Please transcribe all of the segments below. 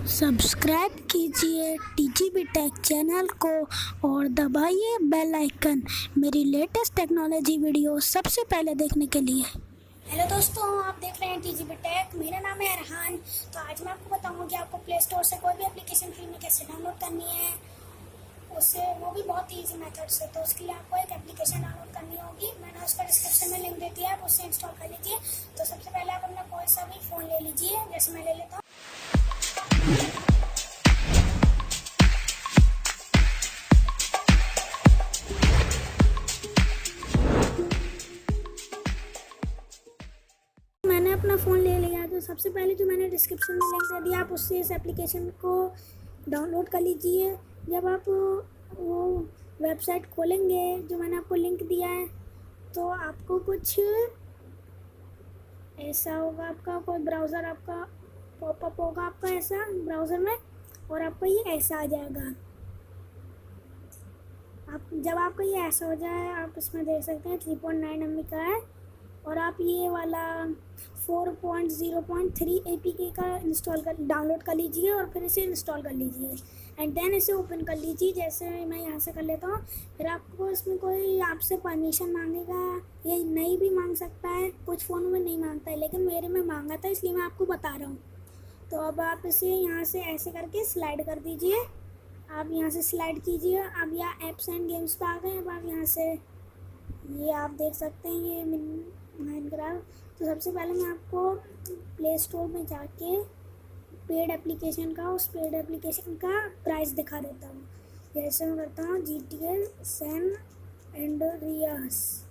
Subscribe कीजिए TGB take channel को और दबाइए बेल आइकन मेरी लेटेस्ट टेक्नोलॉजी वीडियो सबसे पहले देखने के लिए। हेलो दोस्तों, आप देख रहे हैं टीजीबी टेक। मेरा नाम है अरहान। तो आज मैं आपको बताऊंगा कि आपको प्ले स्टोर से कोई भी एप्लीकेशन फ्री में कैसे डाउनलोड करनी है, उससे वो भी बहुत ईजी मेथड से। तो उसके लिए आपको एक एप्लीकेशन डाउनलोड करनी होगी। मैंने उसका डिस्क्रिप्शन में लिंक दे दिया है, आप उससे इंस्टॉल कर लीजिए। तो सबसे पहले आप अपना कोई सा भी फ़ोन ले लीजिए, जैसे मैं ले लेता हूँ। मैंने अपना फ़ोन ले लिया। तो सबसे पहले जो मैंने डिस्क्रिप्शन में लिंक दे दिया, आप उससे इस एप्लीकेशन को डाउनलोड कर लीजिए। जब आप वो वेबसाइट खोलेंगे जो मैंने आपको लिंक दिया है, तो आपको कुछ ऐसा होगा, आपका कोई ब्राउज़र आपका पॉपअप होगा आपका ऐसा ब्राउज़र में, और आपका ये ऐसा आ जाएगा। आप जब आपका ये ऐसा हो जाए, आप इसमें देख सकते हैं 3.9 MB का है, और आप ये वाला 4.0.3 APK का डाउनलोड कर लीजिए और फिर इसे इंस्टॉल कर लीजिए एंड देन इसे ओपन कर लीजिए, जैसे मैं यहाँ से कर लेता हूँ। फिर आपको इसमें कोई आपसे परमिशन मांगेगा, ये नहीं भी मांग सकता है, कुछ फ़ोनों में नहीं मांगता है, लेकिन मेरे में मांगा था, इसलिए मैं आपको बता रहा हूँ। तो अब आप इसे यहाँ से ऐसे करके स्लाइड कर दीजिए। आप यहाँ से स्लाइड कीजिए। अब यहाँ एप्स एंड गेम्स पे आ गए। अब आप यहाँ से ये आप देख सकते हैं, ये माइनक्राफ्ट। तो सबसे पहले मैं आपको प्ले स्टोर में जाके पेड एप्लीकेशन का, उस पेड एप्लीकेशन का प्राइस दिखा देता हूँ। जैसे मैं करता हूँ GTA सैन एंड्रियास।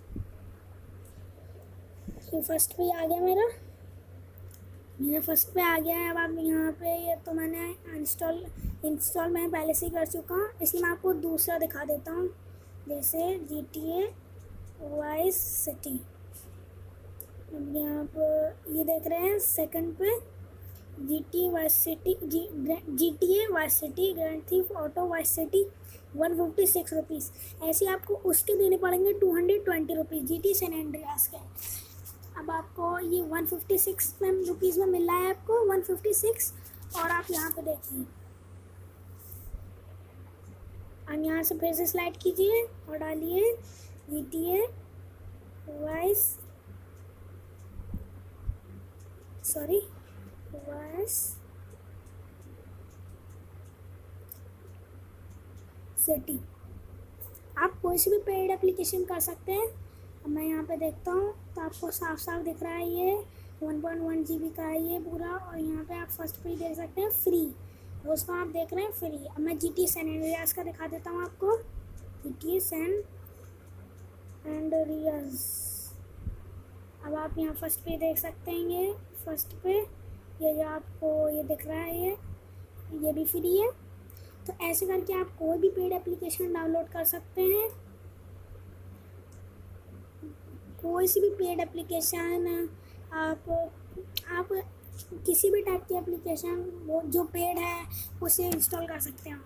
ये फर्स्ट पे आ गया, मेरा फर्स्ट पे आ गया है। अब आप यहाँ पे, ये तो मैंने इंस्टॉल मैं पहले से ही कर चुका हूँ, इसलिए मैं आपको दूसरा दिखा देता हूँ। जैसे GTA वाइस सिटी। अब यहाँ पर ये देख रहे हैं सेकंड पे GTA vice city grand thief auto vice city 156 rupees. ऐसे आपको उसके देने पड़ेंगे 220 रुपीज़ GTA सैन एंड्रियास के। अब आपको ये 156 रुपीज़ में मिल रहा है, आपको 156। और आप यहाँ पे देखिए, अब यहाँ से फिर से स्लाइड कीजिए और डालिए GTA वाइस सिटी। आप कोई सी भी पेड एप्लीकेशन कर सकते हैं। अब मैं यहाँ पे देखता हूँ तो आपको साफ साफ दिख रहा है, ये 1.1 GB का है ये पूरा। और यहाँ पे आप फर्स्ट पे देख सकते हैं फ्री, दोस्तों आप देख रहे हैं फ्री। अब मैं GTA सैन एंड्रियास का दिखा देता हूँ आपको। GTA San Andreas. अब आप यहाँ फर्स्ट पे देख सकते हैं, ये फर्स्ट पे ये जो आपको ये दिख रहा है, ये भी फ्री है। तो ऐसे करके आप कोई भी पेड एप्लीकेशन डाउनलोड कर सकते हैं। कोई सी भी पेड एप्लीकेशन, आप किसी भी टाइप की एप्लीकेशन वो जो पेड है उसे इंस्टॉल कर सकते हैं।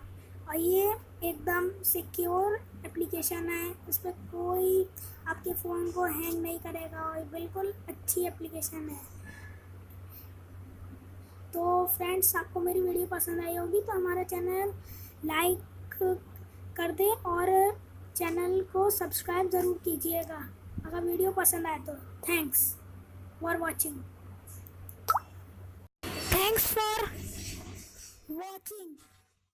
और ये एकदम सिक्योर एप्लीकेशन है, इस पर कोई आपके फ़ोन को हैंग नहीं करेगा, और बिल्कुल अच्छी एप्लीकेशन है। तो फ्रेंड्स, आपको मेरी वीडियो पसंद आई होगी तो हमारा चैनल लाइक कर दें और चैनल को सब्सक्राइब ज़रूर कीजिएगा अगर वीडियो पसंद आए तो। Thanks for watching. Thanks for watching.